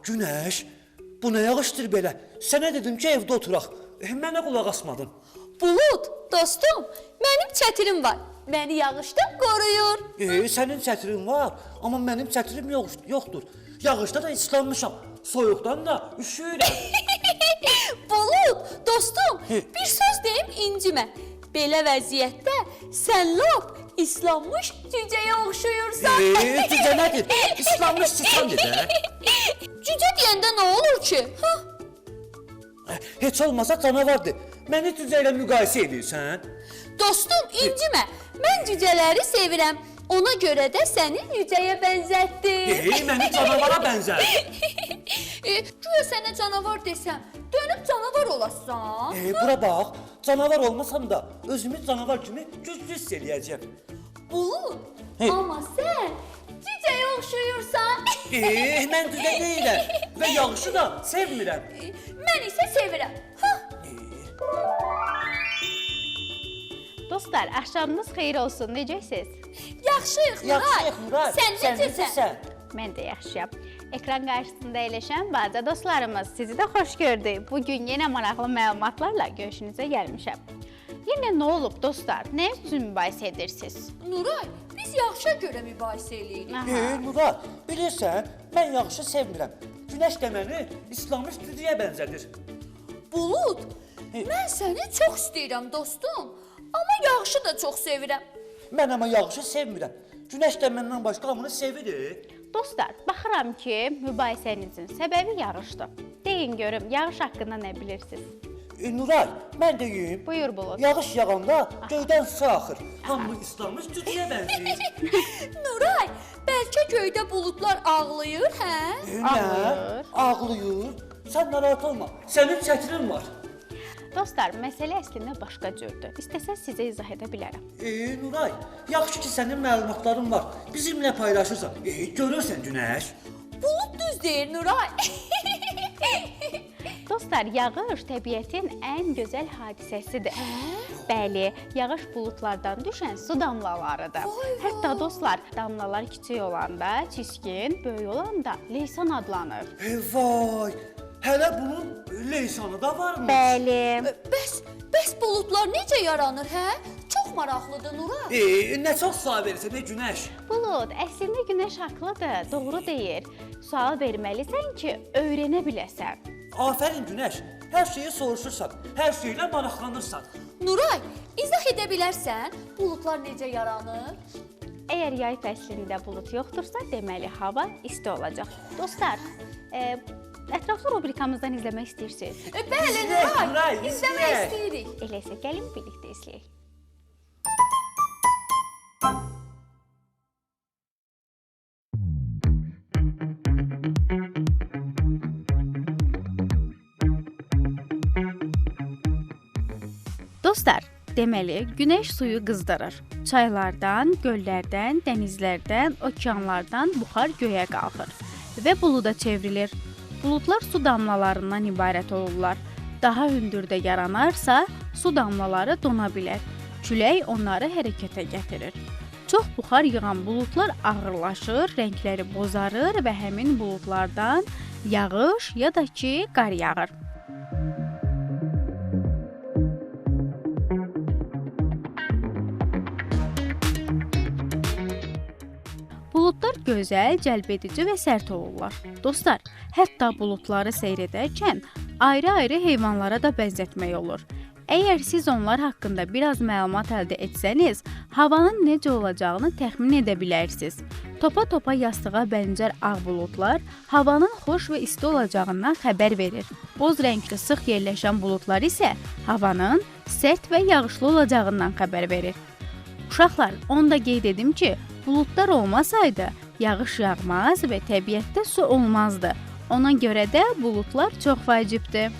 Günəş, bu nə yağışdır belə? Sənə dedim ki, evdə oturaq. Mənə qulaq asmadın. Bulud, dostum, mənim çətirim var. Məni yağışdan qoruyur. Sənin çətirin var, amma mənim çətirim yoxdur. Yağışda da islanmışam. Soyuqdan da üşüyürəm. Bulud, dostum, bir söz deyim incimə. Belə vəziyyətdə sən lap islanmış cücəyə oxşuyursan. Cücə nədir? İslanmış siçandır da. Cücə deyəndə nə olur ki? Heç olmasa canavardır. Məni cücə ilə müqayisə edirsən? Dostum, incimə. Mən cücələri sevirəm. Ona görə də səni cücəyə bənzətdim. Məni canavara bənzər. Güya sənə canavar desəm, dönüb canavar olasan. Bura bax, canavar olmasam da özümü canavar kimi güclü hiss eləyəcəm. Bulud, amma sən cücəyə oxşuyursan. Mən cücə deyiləm və yağışı da sevmirəm. Mən isə sevirəm. Dostlar, axşamınız xeyir olsun, necəsiz? Yaxşıyıq, Nuray. Nuray. Sən necəsən? Mən də yaxşıyam. Ekran qarşısında əyləşən balaca dostlarımız, sizi də xoş gördük. Bugün yenə maraqlı məlumatlarla görüşünüzə gəlmişəm. Yenə nə olub dostlar? Nə üçün mübahisə edirsiniz? Nuray, biz yağışa görə mübahisə eləyirik. Nuray, bilirsən, mən yağışı sevmirəm. Günəş də məni islanmış cücəyə bənzədir. Bulud, mən səni çox istəyirəm dostum. Amma yağışı da çox sevirəm. Mən amma yağışı sevmirəm. Günəş də məndən başqa hamını sevir. Dostlar, baxıram ki, mübahisənizin səbəbi yağışdır. Deyin görüm, yağış haqqında nə bilirsiniz? Nuray, mən deyim. Buyur Bulud. Yağış yağanda göydən su axır. Hamı islanmış cücəyə bənzəyir. Nuray, bəlkə göydə buludlar ağlayır, hə? Nə? Ağlayır. Sən narahat olma. Sənin çətirin var. Dostlar, məsələ əslində başqa cürdür. İstəsəz sizə izah edə bilərəm. Nuray, yaxşı ki sənin məlumatların var. Bizimlə paylaşırsan. Görürsən Günəş. Bulud düz deyir, Nuray. Dostlar, yağış təbiətin ən gözəl hadisəsidir. Bəli, yağış buludlardan düşən su damlalarıdır. Hətta dostlar, damlalar kiçik olanda çiskin, böyük olanda leysan adlanır. Vay, hələ bunun leysanı da varmış. Bəli. Bəs buludlar necə yaranır, hə? Çox maraqlıdır, Nuray. Nə çox sual verirsən, Günəş? Bulud, əslində Günəş haqlıdır, doğru deyir. Sual verməlisən ki, öyrənə biləsən. Afərin Günəş, hər şeyi soruşursan, hər şeylə maraqlanırsan. Nuray, izah edə bilərsən, buludlar necə yaranır? Əgər yay fəslində bulud yoxdursa, deməli hava isti olacaq. Dostlar, ətraflı rubrikamızdan izləmək istəyirsiniz? Bəli, Nuray, izləmək istəyirik. Eləsə, gəlin birlikdə izləyək. Dostlar, deməli, günəş suyu qızdırır. Çaylardan, göllərdən, dənizlərdən, okeanlardan buxar göyə qalxır və buluda çevrilir. Buludlar su damlalarından ibarət olurlar. Daha hündürdə yaranarsa, su damlaları dona bilər. Külək onları hərəkətə gətirir. Çox buxar yığan buludlar ağırlaşır, rəngləri bozarır və həmin buludlardan yağış ya da ki, qar yağır. Buludlar gözəl, cəlbedici və sərt olurlar. Dostlar, hətta buludları seyr edərkən ayrı-ayrı heyvanlara da bənzətmək olur. Əgər siz onlar haqqında biraz məlumat əldə etsəniz, havanın necə olacağını təxmin edə bilərsiniz. Topa-topa yastığa bənzər ağ buludlar havanın xoş və isti olacağından xəbər verir. Boz rəngli sıx yerləşən buludlar isə havanın sərt və yağışlı olacağından xəbər verir. Uşaqlar, onu da qeyd edim ki, buludlar olmasaydı, yağış yağmaz və təbiətdə su olmazdı. Ona görə də buludlar çox vacibdir.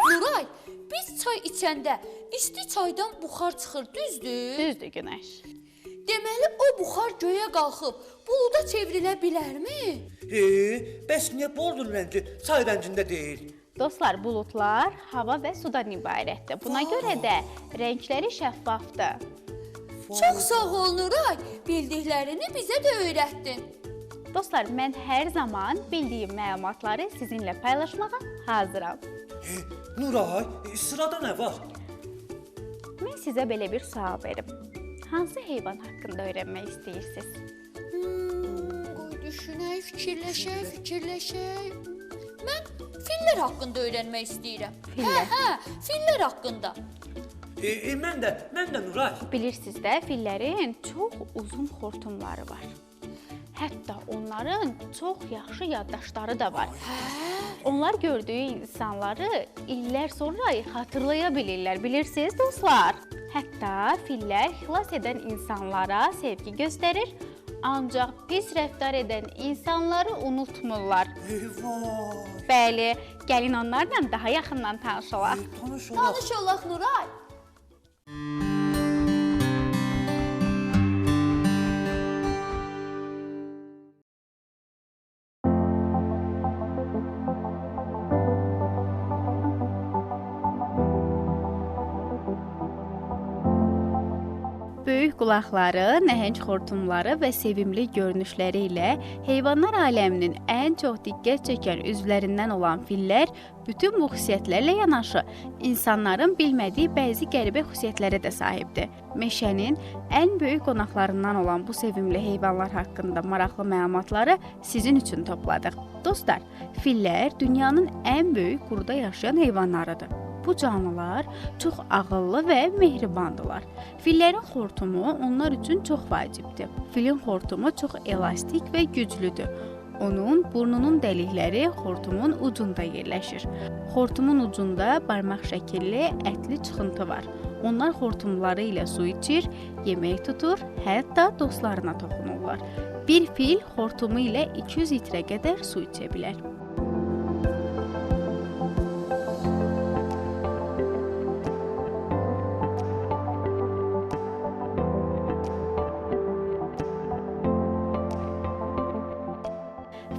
Nuray, biz çay içəndə isti çaydan buxar çıxır, düzdür? Düzdür Günəş. Deməli, o buxar göyə qalxıb buluda çevrilə bilərmi? Bəs niyə boldun rəngi çay rəngində deyil? Dostlar, buludlar hava və sudan ibarətdir. Buna görə də rəngləri şəffafdır. Çox sağ ol Nuray, bildiklərini bizə də öyrətdin. Dostlar, mən hər zaman bildiyim məlumatları sizinlə paylaşmağa hazıram. Nuray, sırada nə var? Mən sizə belə bir sual verim. Hansı heyvan haqqında öyrənmək istəyirsiniz? Qoy düşünək, fikirləşək. Mən fillər haqqında öyrənmək istəyirəm. Fillər? Hə, fillər haqqında. Mən də Nuray. Bilirsiniz də, fillərin çox uzun xortumları var. Hətta onların çox yaxşı yaddaşları da var. Onlar gördüyü insanları illər sonra xatırlaya bilirlər, bilirsiniz dostlar. Hətta fillər xilas edən insanlara sevgi göstərir, ancaq pis rəftar edən insanları unutmurlar. Vay. Bəli, gəlin onlarla daha yaxından tanışalaq. Tanış olaq Nuray. Böyük qulaqları, nəhəng xortumları və sevimli görünüşləri ilə heyvanlar aləminin ən çox diqqət çəkən üzvlərindən olan fillər bütün bu xüsusiyyətlərlə yanaşı insanların bilmədiyi bəzi qəribə xüsusiyyətlərə də sahibdir. Meşənin ən böyük qonaqlarından olan bu sevimli heyvanlar haqqında maraqlı məlumatları sizin üçün topladıq. Dostlar, fillər dünyanın ən böyük quruda yaşayan heyvanlarıdır. Bu canlılar çox ağıllı və mehribandırlar. Fillərin xortumu onlar üçün çox vacibdir. Filin xortumu çox elastik və güclüdür. Onun burnunun dəlikləri xortumun ucunda yerləşir. Xortumun ucunda barmaq şəkilli ətli çıxıntı var. Onlar xortumları ilə su içir, yemək tutur, hətta dostlarına toxunurlar. Bir fil xortumu ilə 200 litrə qədər su içə bilər.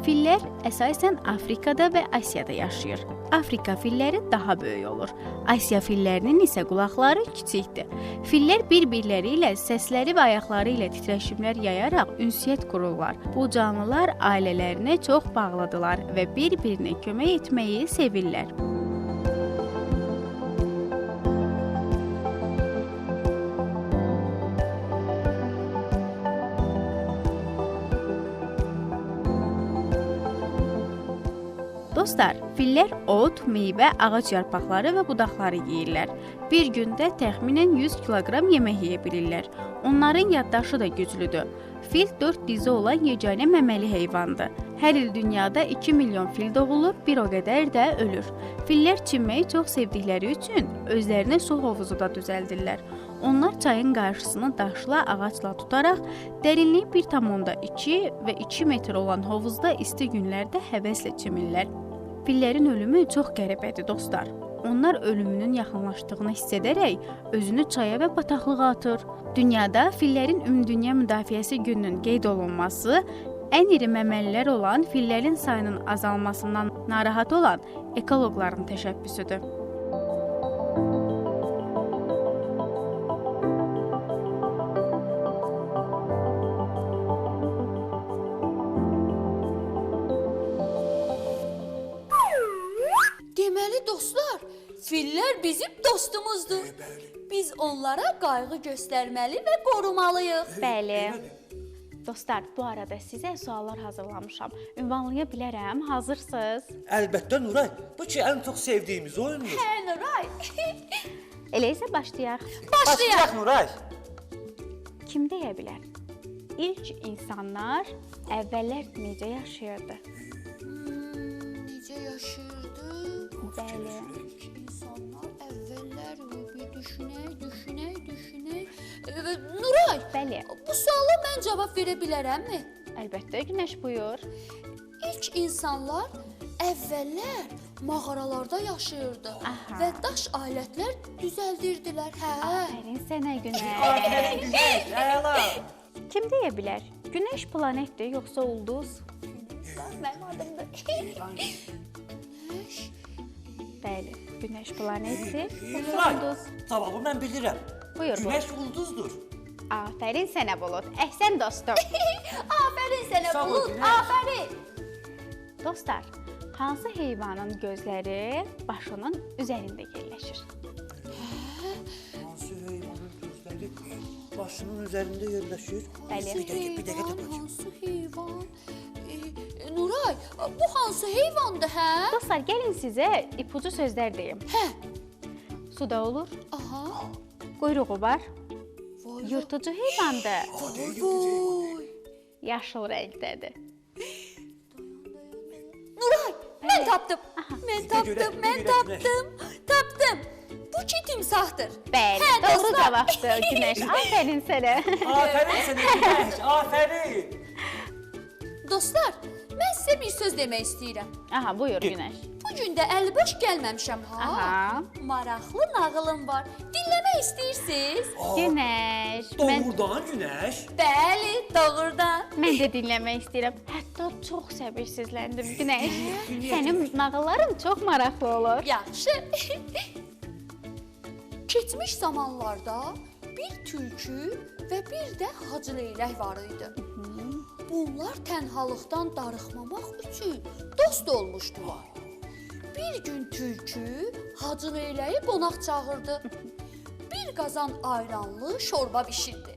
Fillər əsasən Afrikada və Asiyada yaşayır. Afrika filləri daha böyük olur. Asiya fillərinin isə qulaqları kiçikdir. Fillər bir-birləri ilə səsləri və ayaqları ilə titreşimlər yayaraq ünsiyyət qururlar. Bu canlılar ailələrinə çox bağlıdırlar və bir-birinə kömək etməyi sevirlər. Dostlar, fillər ot, meyvə, ağac yarpaqları və budaqları yeyirlər. Bir gündə təxminən 100 kiloqram yemək yeyə bilirlər. Onların yaddaşı da güclüdür. Fil 4 dizi olan yeganə məməli heyvandır. Hər il dünyada 2 milyon fil doğulur, bir o qədər də ölür. Fillər çimməyi çox sevdikləri üçün özlərinə su hovuzu da düzəldirlər. Onlar çayın qarşısını daşla, ağacla tutaraq dərinliyi 1,2 və 2 metr olan hovuzda isti günlərdə həvəslə çimirlər. Fillərin ölümü çox qəribədir, dostlar. Onlar ölümünün yaxınlaşdığını hiss edərək özünü çaya və bataqlığa atır. Dünyada fillərin ümumdünya müdafiəsi gününün qeyd olunması ən iri məməlilər olan fillərin sayının azalmasından narahat olan ekoloqların təşəbbüsüdür. Deməli dostlar, fillər bizim dostumuzdur. Biz onlara qayğı göstərməli və qorumalıyıq. Bəli. Dostlar, bu arada sizə suallar hazırlamışam. Ünvanlaya bilərəm. Hazırsınız? Əlbəttə Nuray, bu ki ən çox sevdiyimiz oyundur. Hə Nuray. Elə isə başlayaq. Başlayaq. Nuray. Kim deyə bilər? İlk insanlar əvvəllər necə yaşayırdı? Necə yaşayırdı? Bəli. İnsanlar əvvəllər bir düşünək. Nuray, Bəli. bu suala mən cavab verə bilərəmmi? Əlbəttə, Günəş buyur. İlk insanlar əvvəllər mağaralarda yaşayırdı və daş alətlər düzəldirdilər. Hə. Aferin sənə Günəş. Əla. Kim deyə bilər? Günəş planetdir yoxsa ulduz? Mənim adımdır. Bəli, Günəş planetdir yoxsa Nuray, ulduz? cavabı mən bilirəm. Buyur, bu. Günəş ulduzdur. Afərin sənə Bulut. Əhsən dostum. Afərin sənə Sağ ol, Bulut, Günəş. afərin. Dostlar, hansı heyvanın gözləri başının üzərində yerləşir? Hansı heyvanın gözləri başının üzərində yerləşir? Bəli. Bir dəqiqə də bakayım. Hansı heyvan? Nuray, bu hansı heyvandır, hə? Dostlar, gəlin sizə ipucu sözlər deyim. Hə. Suda olur, Aha. quyruğu var, Vay, yırtıcı heyvandır, vay. yaşıl rəngdədir. Nuray, mən tapdım. Mən Bir də görək, tapdım, bir mən görək, tapdım. Tapdım. Bu ki timsahdır. Bəli, Hə, doğru dostlar. cavabdır Günəş. Afərin sənə. Afərin sənə Günəş, afərin. Dostlar, mən sizə bir söz demək istəyirəm. Aha, buyur Günəş. Bu gün də əliboş gəlməmişəm ha. Aha. Maraqlı nağılım var. Dinləmək istəyirsiniz? Günəş, mən Doğrudan Günəş. Bəli, doğrudan. Mən də dinləmək istəyirəm. Hətta çox səbirsizləndim Günəş. Sənin nağılların çox maraqlı olur. Yaxşı. Keçmiş zamanlarda bir tülkü və bir də Hacı Leylək var idi. Bunlar tənhalıqdan darıxmamaq üçün dost olmuşdular. Bir gün tülkü Hacı Leyləyi qonaq çağırdı. Bir qazan ayranlı şorba bişirdi.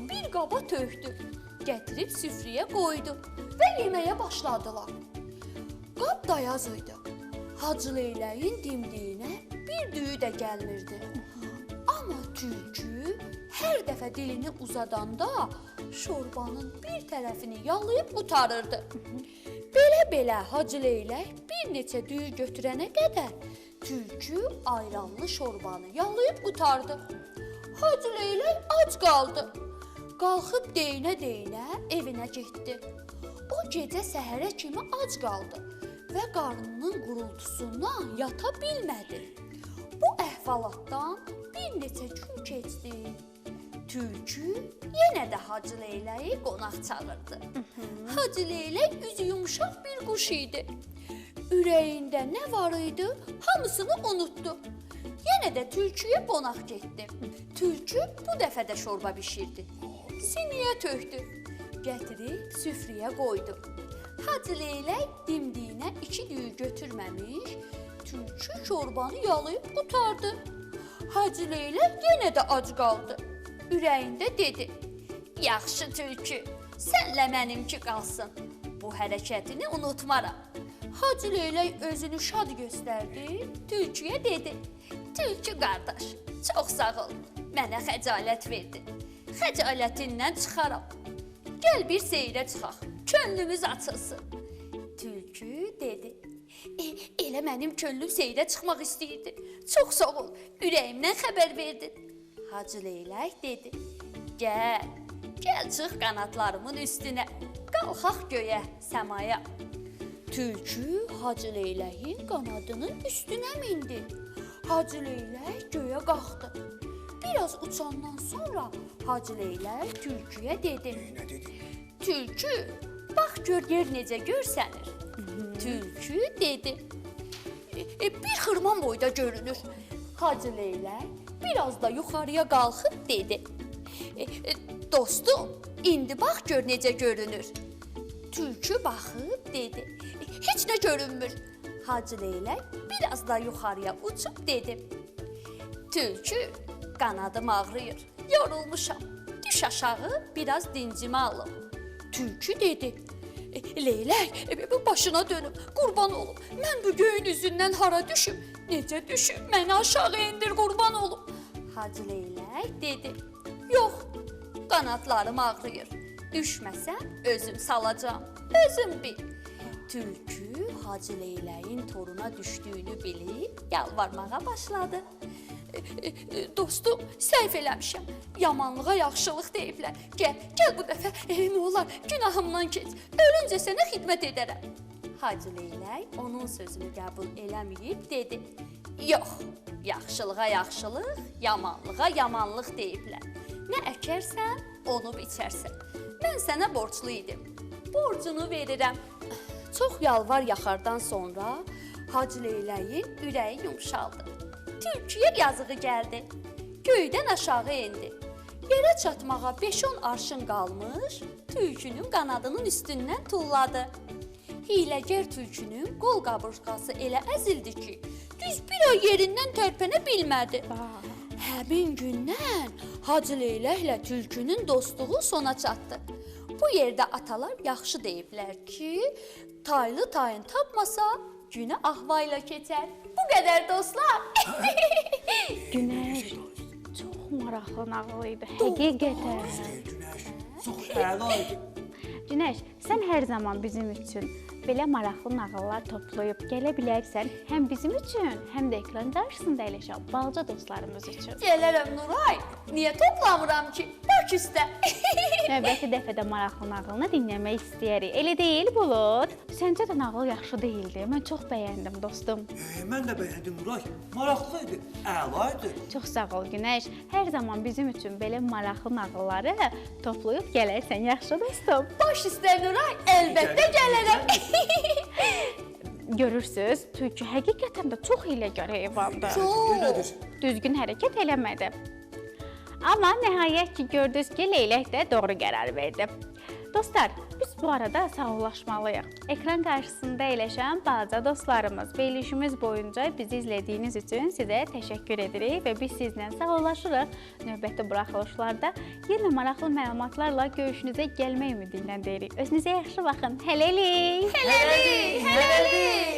Bir qaba tökdü. Gətirib süfrəyə qoydu və yeməyə başladılar. Qab dayaz idi. Hacı Leyləyin dimdiyinə bir düyü də gəlmirdi. Amma tülkü hər dəfə dilini uzadanda şorbanın bir tərəfini yalayıb qutarırdı. Belə-belə Hacı Leylək bir neçə düyü götürənə qədər tülkü ayranlı şorbanı yalayıb qutardı. Hacı Leylək ac qaldı. Qalxıb deyinə-deyinə evinə getdi. O gecə səhərə kimi ac qaldı və qarnının qurultusundan yata bilmədi. Bu əhvalatdan bir neçə gün keçdi. Tülkü yenə də Hacı Leyləyi qonaq çağırdı. Hacı Leylək üzü yumşaq bir quş idi. Ürəyində nə var idi, hamısını unutdu. Yenə də tülküyə qonaq getdi. Tülkü bu dəfə də şorba bişirdi. Siniyə tökdü. Gətirib süfrəyə qoydu. Hacı Leylək dimdiyinə 2 düyü götürməmiş, tülkü şorbanı yalayıb qutardı. Hacı Leylək yenə də ac qaldı. Ürəyində dedi: "Yaxşı tülkü, sənlə mənimki qalsın. Bu hərəkətini unutmaram." Hacı Leylək özünü şad göstərdi, tülküyə dedi: "Tülkü qardaş, çox sağ ol. Mənə xəcalət verdin. Xəcalətindən çıxaram. Gəl bir seyrə çıxaq. Könlümüz açılsın." Tülkü dedi: "Elə mənim könlüm seyrə çıxmaq istəyirdi. Çox sağ ol. Ürəyimdən xəbər verdin." Hacı Leylək dedi: Gəl çıx qanadlarımın üstünə. Qalxaq göyə, səmaya." Tülkü Hacı Leyləyin qanadının üstünə mindi. Hacı Leylək göyə qalxdı. Biraz uçandan sonra Hacı Leylək tülküyə dedi: Nə dedi? "Tülkü, bax gör yer necə görsənir." Tülkü dedi: Bir xırman boyda görünür." Hacı Leylək biraz da yuxarıya qalxıb dedi: "Dostum, indi bax gör necə görünür." Tülkü baxıb dedi: Heç nə görünmür." Hacı Leylək biraz da yuxarıya uçub dedi: "Tülkü, qanadım ağrıyır, yorulmuşam. Düş aşağı, biraz dincimə alım." Tülkü dedi: "Leylək, başına dönüm, qurban olum. Mən bu göyün üzündən hara düşüm? Necə düşüm? Məni aşağı endir, qurban olum." Hacı Leylək dedi: "Yox, qanadlarım ağrıyır. Düşməsən özüm salacağam, özüm bil." Tülkü Hacı Leyləyin toruna düşdüyünü bilib yalvarmağa başladı. "Dostum, səhv eləmişəm. Yamanlığa yaxşılıq deyiblər. Gəl bu dəfə nə olar günahımdan keç. Ölüncə sənə xidmət edərəm." Hacı Leylək onun sözünü qəbul eləməyib dedi: "Yox, yaxşılığa yaxşılıq, yamanlığa yamanlıq deyiblər. Nə əkərsən, onu biçərsən. mən sənə borclu idim. Borcunu verirəm. Çox yalvar yaxardan sonra Hacı Leyləyin ürəyi yumşaldı. Tülküyə yazığı gəldi. Göydən aşağı endi. Yerə çatmağa 5-10 arşın qalmış, tülkünün qanadının üstündən tulladı. Hiyləgər tülkünün qol qabırğası elə əzildi ki, düz bir ay yerindən tərpənə bilmədi. Həmin gündən Hacı Leyləklə tülkünün dostluğu sona çatdı. Bu yerdə atalar yaxşı deyiblər ki, taylı tayın tapmasa, günə ahva ilə keçər. Bu qədər dostlar. Günəş çox maraqlı nağıl idi. Həqiqətən. Günəş, çox əla idi. Günəş, sən hər zaman bizim üçün belə maraqlı nağıllar toplayıb gələ bilərsən, həm bizim üçün, həm də ekran qarşısında əyləşən balaca dostlarımız üçün. Gələrəm Nuray. Niyə toplamıram ki? Baş üstə. Növbəti dəfədə maraqlı nağılını dinləmək istəyərik. Elə deyil Bulud? Səncə də nağıl yaxşı deyildi? Mən çox bəyəndim dostum. Mən də bəyəndim Nuray. Maraqlı idi, əla idi. Çox sağ ol Günəş. Hər zaman bizim üçün belə maraqlı nağılları toplayıb gələrsən, yaxşı dostum. Baş üstə Nuray. Əlbəttə gələrəm. Görürsüz, tülkü həqiqətən də çox hiyləgər heyvandır. Elədir. Düzgün hərəkət eləmədi. Amma nəhayət ki, gördünüz ki, leylək də doğru qərar verdi. Dostlar, biz bu arada sağollaşmalıyıq. Ekran qarşısında əyləşən balaca dostlarımız, verilişimiz boyunca bizi izlədiyiniz üçün sizə təşəkkür edirik və biz sizlə sağollaşırıq. Növbəti buraxılışlarda yenə maraqlı məlumatlarla görüşünüzə gəlmək ümidi ilə deyirik. Özünüzə yaxşı baxın. Hələlik! Hələlik. Hələlik. Hələlik.